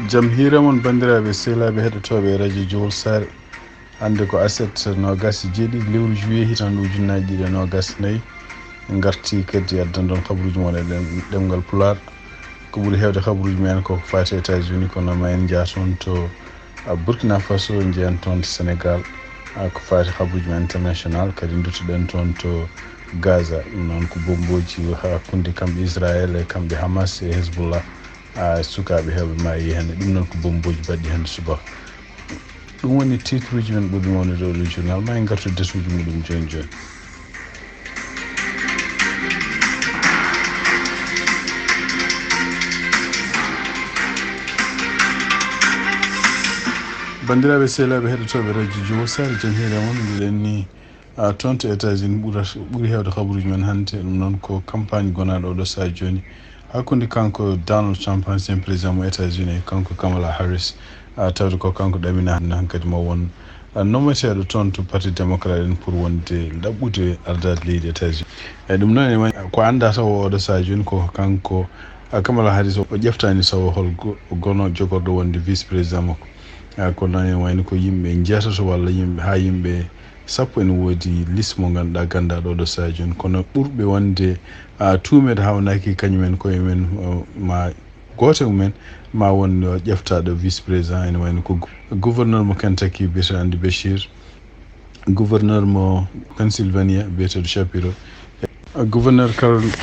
jamhira mon bandiraɓe sehlaɓe heɗotoɓe radio Juillet sare hande ko aset nogas jeeɗi lewru juillet hitan ujunnaji ɗiɗi nogas nayyi garti kadi addan ɗon kabaruji mon e ɗemgal Pulaar ko ɓuuri hewde kabaruji men koko fati États-Unis kono ma en jaa toon to Burkina Faso jeeyan toon to Sénégal ko fati kabaruji men international kadi duttoɗen toon to Gaza ɗum noon ko bomboji hakkude kamɓe Israël e kamɓe Hamas e Hezbollah sukaɓe heɓe maayi hen ɗum noon ko bomboji baɗɗi hande subaka ɗum woni titre uji men ɓurɗi wonde ɗo le journal ma en gartu desuji muɗum joni joni. bandiraɓe sehlaɓe heɗotoɓe radio Juillet sare jamhire moon mbiɗen ni toon to États-Unis ɓuuri hewde kabaruji men hannde ɗum noon ko campagne gonaɗo oɗo saha joni hakkude kanko Donald Trump ancien président mo États-Unis e kanko Kamala Harris tawde ko kanko ɗamina hankkadi mo won nometeɗo toon to parti démocrate en pour wonde ɗaɓɓude ardade leydi États-Unis eyyi ɗum noon ko anda taw oɗo saha joni ko kanko Kamala Harris o ƴeftani sawo hol gono jogorɗo wonde vice président makko ko noon en wayno ko yimɓe jeetato walla yimɓe ha yimɓe sappo ene woodi liste mo ganduɗa gandaɗo ɗo saha joni kono ɓurɓe wonde tumede hawnaki kañumen koye men ma goto mumen ma won ƴeftaɗo vice président ene wayno ko gouverneur mo Kentucky biyeteɗo Andy Beshear, gouverneur mo Pennsylvania biyeteɗo Shapiro, gouverneur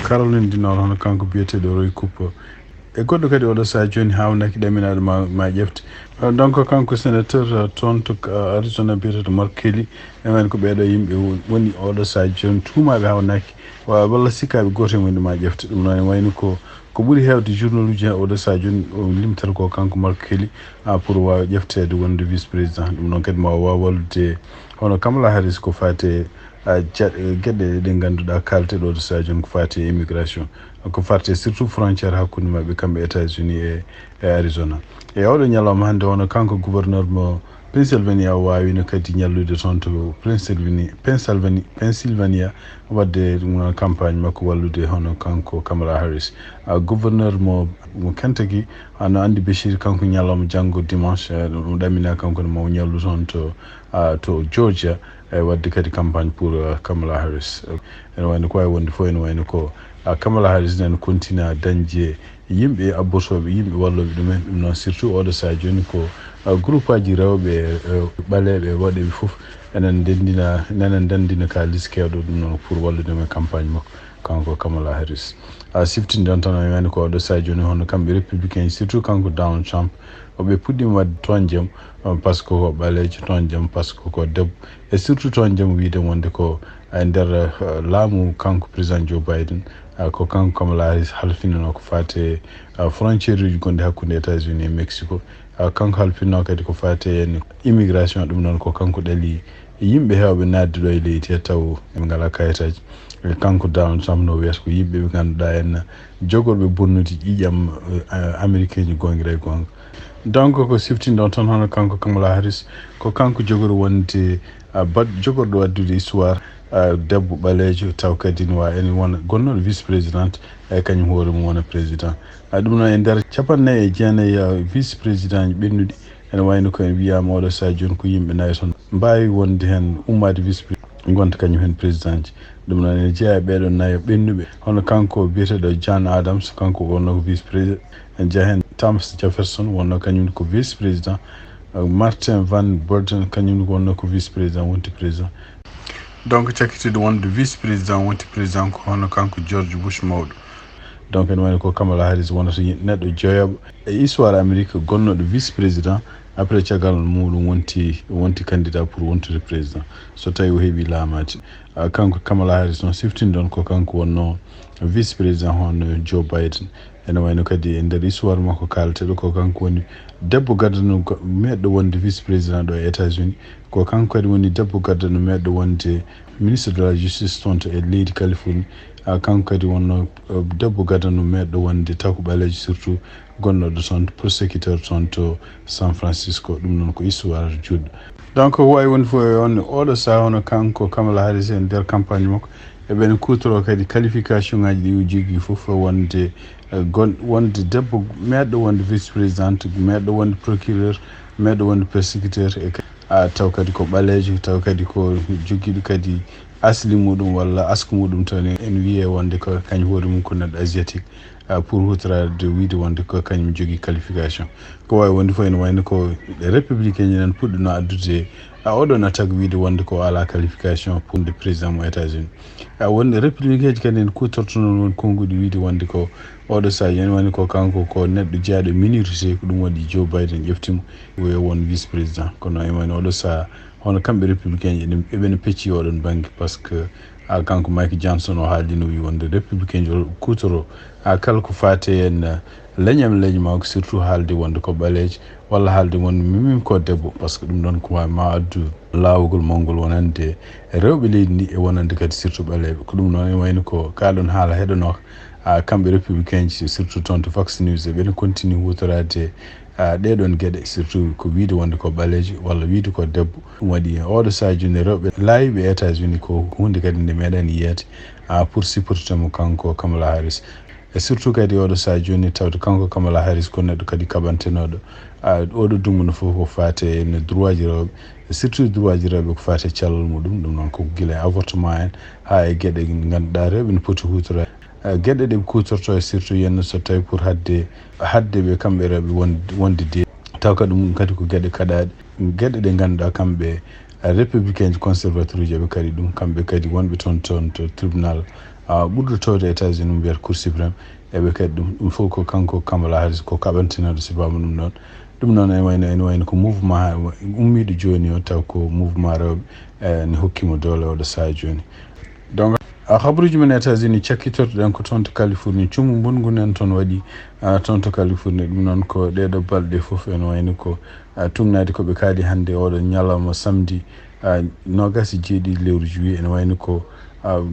Caroline du Nord hono kanko biyeteɗo Roy Cooper e goɗɗo kadi oɗo saha joni hawnaki ɗaminaɗo ma ƴefte donc kanko sénateur toon to Arizona biyeteɗo Mark Kelly ene wayno ko ɓeɗo yimɓe woni oɗo saha joni tumaɓe hawnaki walla sikkaɓe goto e mumen ma ƴefte ɗum noon ene wayno ko ɓuuri hewde journal uji hen oɗo saha joni o limtata ko kanko Mark Kelly pour wawa ƴeftede wonde vice président ɗum noon kadi ma wawa wallude hono Kamala Harris ko fate gueɗe ɗe ganduɗa kalteɗo ɗo saha joni ko fati immigration ko farte surtout frontiére hakkude mabɓe kamɓe États-Unis e Arizona e oɗo ñalawma hande hono kanko gouverneur mo Pennsylvania o wawino kadi ñallude toon to Pennsylvania wadde ɗum campagne makko wallude hono kanko Kamala Harris gouverneur mo Kentucky ano Andy Beshear kanko ñalawma janggo dimanche ɗum ɗamina kanko ne mo ñallu toon to Georgia wadde kadi campagne pour Kamala Harris ene wayno ko wawi wonde fof ene wayno ko Kamala Harris nen continue dañde yimɓe abbotoɓe yimɓe walloɓe ɗumen ɗum noon surtout oɗo saha joni ko groupe aji rewɓe ɓaleɓe waɗeɓe foof enen dandina kalis kewɗo ɗum noon pour wallude men campagne makko kanko Kamala Harris siftinde on tan wayno ko oɗo saha joni hono kamɓe républicain surtout kanko Donald Trump oɓe puɗɗima wadde toon jaam par ce que ko ɓalejo toon jaam par ce que ko debbo e surtout toon jaam wiide wonde ko e nder laamu kanko président Joe Biden ko kanko Kamala Harris halfinano ko fate frontiére uji gonɗi hakkude États-Unis e Mexico kanko halfinno kadi ko fate en immigration ɗum noon ko kanko ɗaali yimɓe hewɓe nadde ɗo e leydi he taw ɓe ngala kayitaji kanko Donald Trump no wiyata ko yimɓe ɓe ganduɗa en jogorɓe bonnude ƴiƴam américain ji gonguira e gonga donc ko siftinde on tan hono kanko Kamala Harris ko kanko jogori wonde jogorɗo waddude histoire debbo ɓalejo taw kadi ne wawi ene wona gonnoɗo vice présidente e kañum hoore mum wona président ɗum noon e nder 49 vice président ji ɓennuɗi ene wayno ko en wiyama oɗo saha joni ko yimɓe nayyi toon mbawi wonde hen ummade vice gonta kañum hen président ji ɗum noon ene jeeya ɓeɗo nayyo ɓennuɓe hono kanko biyeteɗo John Adams kanko wonno ko vice président en jeeya hen Thomas Jefferson wonno kañum ko vice président Martin Van Buren kañum wonno ko vice président wonti président donc cakkitiɗo wonde vice président wonti président ko hono kanko George Bush mawɗo donc ene wayno ko Kamala Harris wonata neɗɗo jeeyoɓo e histoire Amérique gonnoɗo vice président après caggal muɗum wonti candidat pour wontude président so tawi o heeɓi laamaji kanko Kamala Harris noon siftinde on ko kanko wonno vice président hono Joe Biden ene wayno kadi e nder histoire makko kalteɗo ko kanko woni debbo gaddano meɗɗo wonde vice président ɗo e États-Unis ko kanko kadi woni debbo gaddano meɗɗo wonde ministre de la justice toon to e leydi Californie kanko kadi wonno debbo gaddano meɗɗo wonde taw ko ɓalejo surtout gonnoɗo toon prosécuteur toon to San Francisco ɗum noon ko histoire juɗɗo donc ko wawi woni fof on oɗo saha hono kanko Kamala Harris e nder campagne makko eɓen kutoro kadi qualification ngaji ɗi o jogui foof wonde wonde debbo meɗɗo wonde vice présidente meɗɗo wonde procureur meɗɗo wonde persécuteur taw kadi ko ɓaleejo taw kadi ko jogiiɗo kadi asli muɗum walla asku muɗum tan en wiye wonde ko kañum hoore mum ko neɗɗo asiatique pour hutorade wiide wonde ko kañum jogii qualification ko wawi wonde fof ene wayno ko républicain ñinen puɗɗino addude oɗon attaque wiide wonde ko ala qualification pour de président mo États-Unis wonde républicain ji kadi en kutorto noon won konngudi wiide wonde ko oɗo saji ene wayno ko kanko ko neɗɗo jeyaaɗo minorité ko ɗum waɗi Joe Biden ƴeftimo yo won vice président kono ene wayno oɗo saha hono kamɓe républicain ji eɓene pecci oɗon banggue par ce que kanko Mike Johnson o haaldino wi wonde républicain ji kutoro kala ko fate en leñam ko surtout haalde wonde ko ɓaleejo walla haalde wonde mimim ko debbo par ce que ɗum ɗon ko ma addu laawugol mawgol wonande rewɓe leydi ndi e wonande kadi surtout ɓaleɓe ko ɗum noon ene wayno ko kaɗon haala heɗono kamɓe républicain ji surtout toon to Fox News ɓeɗen continue hutorade ɗeɗon gueɗe surtout ko wiide wonde ko ɓaleejo walla wiide ko debbo ɗum waɗi oɗo saha joni rewɓe laayiɓe États-Unis ko hunde kadi nde meeɗani yiyede pour supportemo kanko Kamala Harris e surtout kadi oɗo saha joni tawde kanko Kamala Harris ko neɗɗo kadi kaɓantenoɗo oɗo dummuno fof ko fate no droit ji rewɓe surtout droit ji rewɓe ko fate cellal muɗum ɗum noon koko guila e avortement en ha e gueɗe ɗe ganduɗa rewɓe ne poti hutorade gueɗe ɗe kutorto e surtout yenno so tawi pour hadde ɓe kamɓe rewɓe wonde de taw kadi ɗum kadi ko gueɗe kaɗaɗe gueɗe ɗe ganduɗa kamɓe républicain ji conservateur uji ɓe kadi ɗum kamɓe kadi wonɓe toon to tribunal ɓurɗotode États-Unis mbiyata cour suprême eɓe kadi ɗum fof ko kanko Kamala Harris ko kaɓantinoɗo sibama ɗum noon ene wayno ko mouvement ummiɗo joni o taw ko mouvement rewɓe ne hokkimo dole oɗo saha joni donc habaruji men États-Unis cakkitortoɗen ko toon to Californie cumu mbongu en toon waɗi toon to Californie ɗum noon ko ɗeɗo balɗe fof ene wayno ko tumnade koɓe kaali hannde oɗo ñalawma samedi 27 lewru juillet ene wayno ko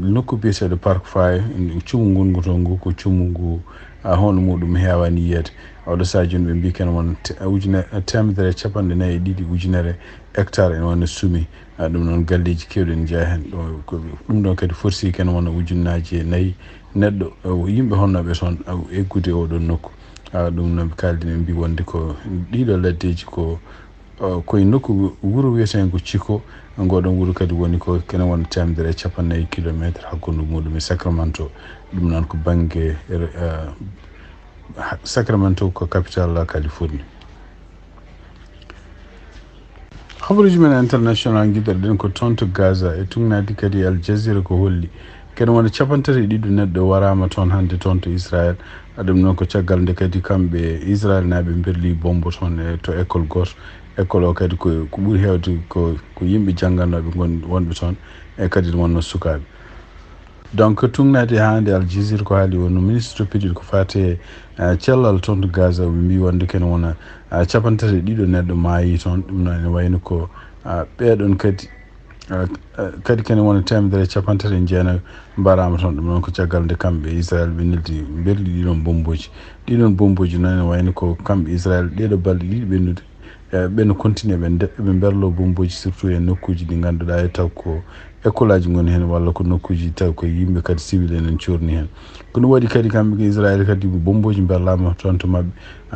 nokku biyeteɗo parc faye cumu ngungu to ngu ko cumu ngu hono muɗum hewani yiyede oɗo saha joni ɓe mbi ken won temedere capanɗe nayyi e ɗiɗi ujunere hectare ene wonno suumi ɗum noon galleji kewɗi ne jeeya hen ɗum ɗon kadi forsi ken wona ujunnaji e nayyi neɗɗo yimɓe honnoɓe toon eggude oɗon nokku ɗum noon ɓe kaldini ɓe mbi wonde ko ɗiɗo laddeji koye nokku wuuro wiyeten ko Chico ngoɗon wuuro kadi woni ko kene wona temedere capannayyi kilométre hakkude muɗum e Sacramento ɗum noon ko banggue Sacramento ko capital Californie. habaruji men international guiɗirɗen ko toon to Gaza e tugnadi kadi Al Jazeera ko holli kene wona 33 neɗɗo warama toon hannde toon to Israel ɗum noon ko caggal nde kadi kamɓe Israel naɓe berli bombo toon to école goto école o kadi ko ɓuuri hewde ko yimɓe jangganoɓe wonɓe toon e kadi wonno sukaɓe donc tugnade hande Al Jazeera ko haali wonno ministre toppitiɗo ko fate cellal toon to Gaza ɓe mbi wonde kene wona 33 neɗɗo maayi toon ɗum noon ene wayno ko ɓeɗon kadi kene wona temedere capantati e jeenayi mbarama toon ɗum noon ko caggal nde kamɓe Israel ɓe neldi berli ɗiɗon bomboji noon ene wayno ko kamɓe Israel ɗeɗo balɗe ɗiɗi ɓennude ɓeno continue ɓe berlo bomboji surtout e nokkuji ɗi ganduɗa e taw ko école aji goni hen walla ko nokkuji taw ko yimɓe kadi civil enen corni hen ko ɗum waɗi kadi kamɓe Israel kadi bomboji berlama toon to mabɓe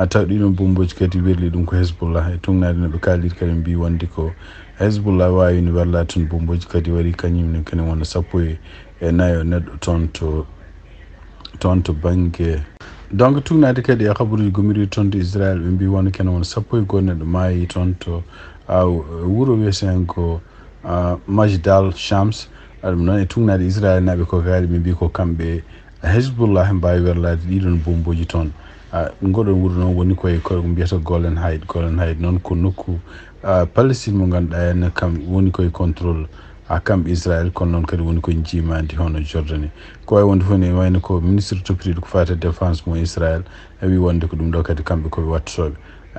taw ɗiɗon bomboji kadi werli ɗum ko Hezbollah e tugnade no ɓe kaaliri kadi mbi wonde ko Hezbollah wawino werlade toon bomboji kadi waɗi kañumne kene wona 14 neɗɗo toon to banggue donc tugnade kadi e habaruji gomiri toon to Israel ɓe mbi wonde kene wona 11 neɗɗo maayi toon to wuuro wiyeten ko Majdal Shams ɗum noon e tugnade Israel naɓe ko kaali ɓe mbi ko kamɓe Hezbollah mbawi werlade ɗiɗon bomboji toon ngoɗon wuuro noon woni koye ko mbiyata Golan Heights noon ko nokku Palestine mo ganduɗa henna kam woni koye contrôle kamɓe Israel kono noon kadi woni koye jimadi hono Jordanie ko wawi wonde fof ne wayno ko ministre toppitiɗo ko fate défense mo Israel wi wonde ko ɗum ɗo kadi kamɓe koɓe wattotoɓe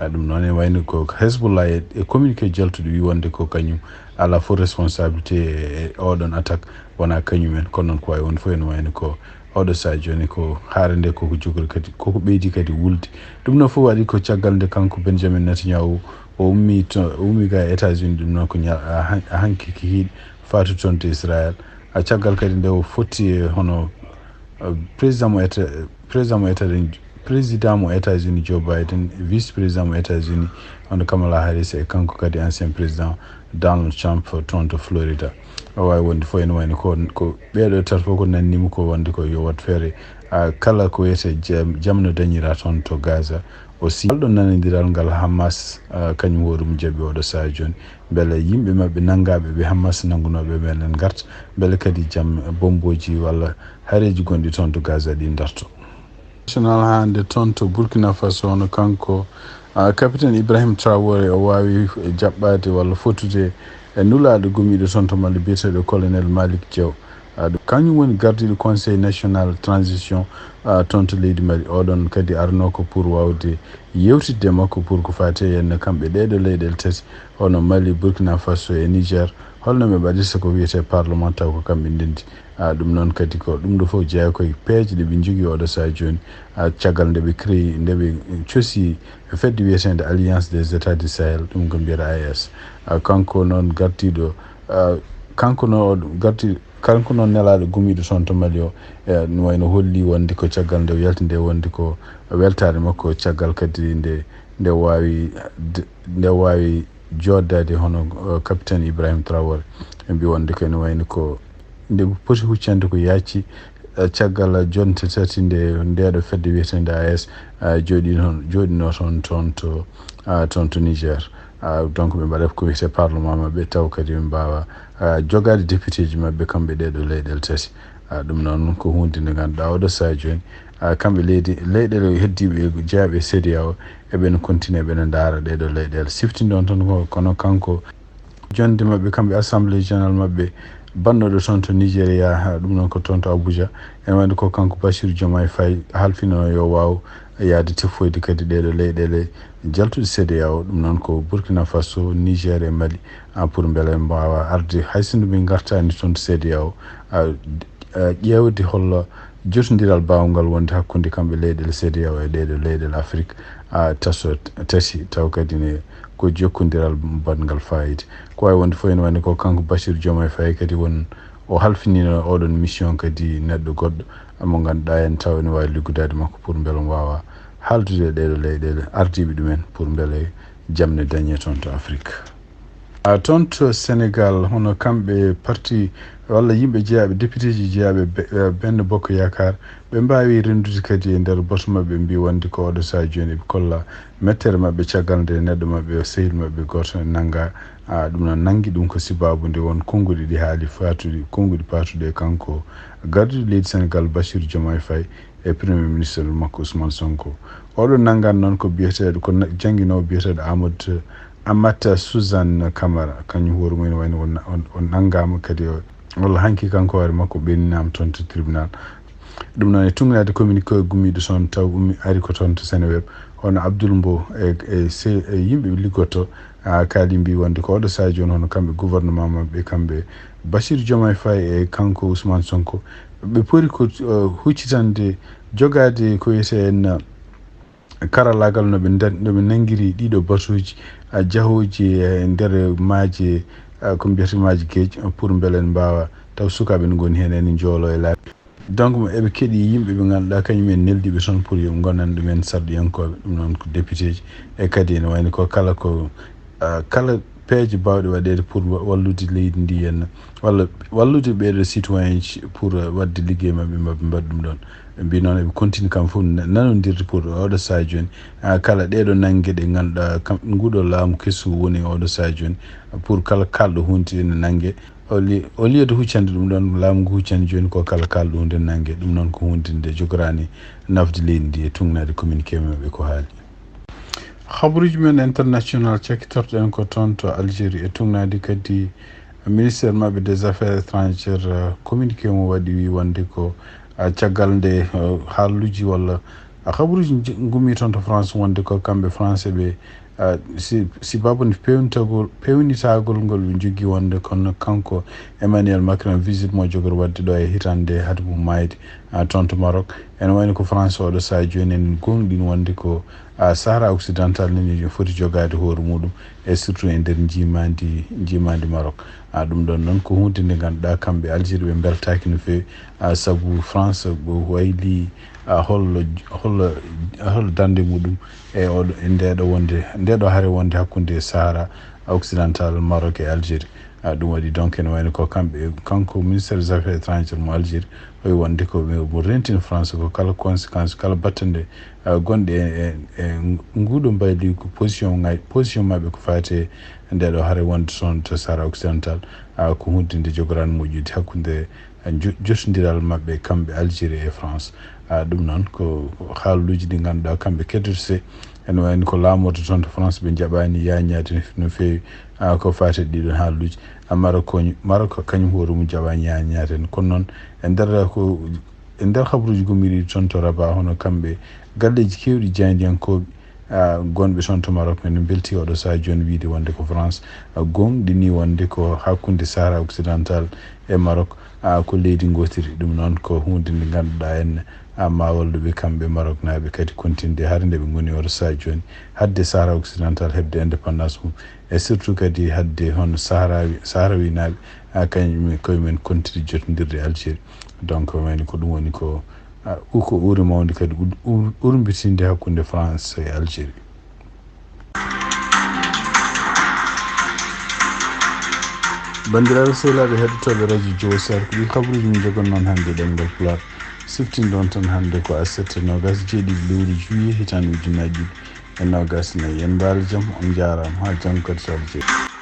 ɗum noon e wayno ko Hezbollah e communiqué jaltuɗo wi wonde ko kañum ala fof responsabilité e oɗon attaque wona kañumen kono noon ko wawi wonde fof ene wayno ko oɗo saha joni ko haare nde koko jogori kadi koko ɓeydi kadi wulde ɗum noon fof waɗi ko caggal nde kanko Benjamin Netanyahu o ummi ga États-Unis ɗum noon ko hanki ki hiiɗi fatu toon to Israel caggal kadi nde o fotti hono président président mo États-Unis Joe Biden vice président mo États-Unis on Kamala Harris e kanko kadi ancien président Donald Trump toronto Florida way wonde fo en wayno ko ɓeɗo tat fof ko nannimo ko wonde ko yo wat feere kala ko wiyete jamno dañira toon to Gaza aussi ɗo nanodiral ngal Hamas kañum hoɗum jaaɓi oɗo saha joni beele yimɓe mabɓe nangaɓe ɓe Hamas nangunoɓe meɗen garta beele kadi jaam bomboji walla hareji gonɗi toon to Gaza ɗi darto national hande toon to Burkina Faso hono kanko capitaine Ibrahim Traoré o wawi jaɓɓade walla fotude e nulaɗo gomiɗo toon to Mali biyeteɗo colonel Malick Diaw kañum woni gardiɗo conseil national transition toon to leydi Mali oɗon kadi arno ko pour wawde yewtidde makko pour ko fate henno kamɓe ɗeɗo leyɗele tati hono Mali Burkina Faso e Niger holno ɓe mbaɗirta ko wiyete parlement taw ko kamɓe ndendi ɗum noon kadi ko ɗum ɗo fof jeeya koye peeje ɗe ɓe jogui oɗo saha joni caggal nde ɓe créé nde ɓe coosi fedde wiyetede alliance des états du Sahel ɗum ko mbiyata AES kanko noon gardiɗo kanko noon nelaɗo gumiɗo toon to Mali o no wayno holli wonde ko caggal nde yaltinde wonde ko weltare makko caggal kadi nde wawi joddade hono capitaine Ibrahim Traoré ɓe mbi wonde ko ne wayno ko nde poti huccande ko yacci caggal jonte tati ndeɗo fedde wiyetede AES joɗino toon to Niger donc ɓe mbaɗa ko wiyete parlement mabɓe taw kadi ɓe mbawa jogade député ji mabɓe kamɓe ɗeɗo leyɗele tati ɗum noon ko hunde nde ganduɗa oɗo saha joni kamɓe leyɗele heddiɓe jeeyaɓe CEDEAO eɓen continue ɓene daara ɗeɗo leyɗele siftinde on tan kono kanko jonde mabɓe kamɓe assemblée générale mabɓe bannoɗo toon to Nigéria ɗum noon ko toon to Abuja ene wayno ko kanko Bassirou Diomaye Faye halfino yo waw yaade tefoyde kadi ɗeɗo leyɗele jaltuɗe CEDEAO ɗum noon ko Burkina Faso Niger e Mali pour beele mbawa arde haysino ɓe gartani toon to CEDEAO ƴewde hollo jotodiral bawgal wonde hakkude kamɓe leyɗele CEDEAO e ɗeɗo leyɗele Afrique taso tati taw kadi ne ko jokkodiral badgal fayida ko wawi wonde fof ene wayno ko kanko Bassirou Diomaye Faye kadi won o halfinino oɗon mission kadi neɗɗo goɗɗo mo ganduɗa en taw ene wawi liggudade makko pour beele wawa haldude ɗeɗo leyɗele ardiɓe ɗumen pour beele jamne dañe toon to Afrique toon to Sénégal hono kamɓe parti walla yimɓe jeeyaɓe député ji jeeyaɓe Benno Bokk Yakar ɓe mbawi rendude kadi e nder boto mabɓe mbi wonde ko oɗo saha joni ɓe kolla mettere mabɓe caggal nde neɗɗo mabɓe o sehil mabɓe goto nangga ɗum noon nangui ɗum ko sibabude won konnguli ɗi haali fatude konnguli patude kanko garduɗo leydi Sénégal Bassirou Diomaye Faye e premier ministre makko Ousmane Sonko oɗo nanggan noon ko biyeteɗo ko jangguinowo biyeteɗo Amata Suzanne Camara kañum hoore mumen wayno o nanggama kadi walla hanki kanko hoore makko ɓenninama toon to tribunal ɗum noon e tungnade communiqué gummiɗo toon taw ari ko toon to Seneweb hono Abdoul Mbow e yimɓe liggoto kaali mbi wonde ko oɗo saha joni hono kamɓe gouvernement mabɓe kamɓe Bassirou Diomaye Faye e kanko Ousmane Sonko ɓe pori ko huccitande jogade ko wiyete en karallagal noɓe nanguiri ɗiɗo batuji jahoji e nder maaje ko mbiyata maaje gueji pour beele en mbawa taw sukaɓe ne goni hen ene joolo e laabi donc eɓe keeɗi yimɓe ɓe ganduɗa kañumen neldiɓe toon pour yo gonan ɗumen sarɗiyankoɓe ɗum noon ko député ji e kadi ene wayno ko kala peeje bawɗe waɗede pour wallude leydi ndi henna walla wallude ɓeɗo citoyen ji pour wadde ligguey mabɓe mbaɗa ɗum ɗon ɓe mbi noon eɓe continue kam fof nanodirde pour oɗo saha joni kala ɗeɗo nanggue ɗe ganduɗa nguɗo laamu kesu woni oɗo saha joni pour kala kalɗo hunde ene nanggue au lieu de huccande ɗum ɗon laamu ngu huccande joni ko kala kalɗo hunde nanggue ɗum noon ko hunde nde jogorani nafde leydi ndi e tungnade communiqué mabɓe ko haali habaruji men international cekkitorɗen ko toon to Algérie e tungnade kadi ministére mabɓe des affaires étrangères communiqué mo waɗi wi wonde ko caggal nde haaluji walla habaruji gummi toon to France wonde ko kamɓe français ɓe si babude pewnitagol ngol ɓe jogui wonde kono kanko Emmanuel Macron visite mo jogori wadde ɗo e hitande hade mum mayde toon to Maroc ene wayno ko France oɗo saha joni en gonɗin wonde ko Sahara occidental nene foti jogade hoore muɗum e surtout e nder jimadi Maroc ɗum ɗon noon ko hunde nde ganduɗa kamɓe Algérie ɓe beltaki no fewi saabu France wayli hollo dande muɗum e oɗo ndeɗo haare wonde hakkude Sahara occidental Maroc et Algérie. ɗum waɗi donc ene wayno ko kanko ministére des affaires étrangères mo Algérie oyi wonde ko mo rentina France ko kala conséquence kala battande gonɗe e nguɗo mbayli ko position mabɓe ko fate ndeɗo haare wonde toon to Sahara occidental ko hunde nde jogoran moƴƴude hakkude jottodiral mabɓe kamɓe Algérie e France. ɗum noon ko haaluji ɗi ganduɗa kamɓe keddotete ene wayno ko laamorto toon to France ɓe jaɓani yañade no fewi ko fate ɗiɗon haaluji. Maroc kañum hoore mum jaɓani yañaten kono noon e nder habaruji gommiɗi toon to Rabat hono kamɓe galleji kewɗi jeydiyankoɓe gonɓe toon to Maroc ene belti oɗo saha joni wiide wonde ko France gonɗini wonde ko hakkude Sahara occidental e Maroc ko leydi gotiri. ɗum noon ko hunde nde ganduɗa henne ma walluɓe kamɓe Maroc naɓe kadi continde har nde ɓe goni oɗo saha joni hadde Sahara occidental hebde indépendance mum e surtout kadi hadde hono sahrawi naɓe kañum koyemen kontiri jottodirde Algérie. donc wayno ko ɗum woni ko ɓuuri mawde kadi urmbitinde hakkude France e Algérie. bandiraɓe sehlaɓe heɗotoɓe radio Juillet sar ko ɗi kabaruji min jogon noon hannde ɗemgal Pulaar siftinde on tan hannde ko aset 27 lewru juillet hitande 2024 en mbaali jaam on jarama ha janggo kadi so Allah jeeɗi.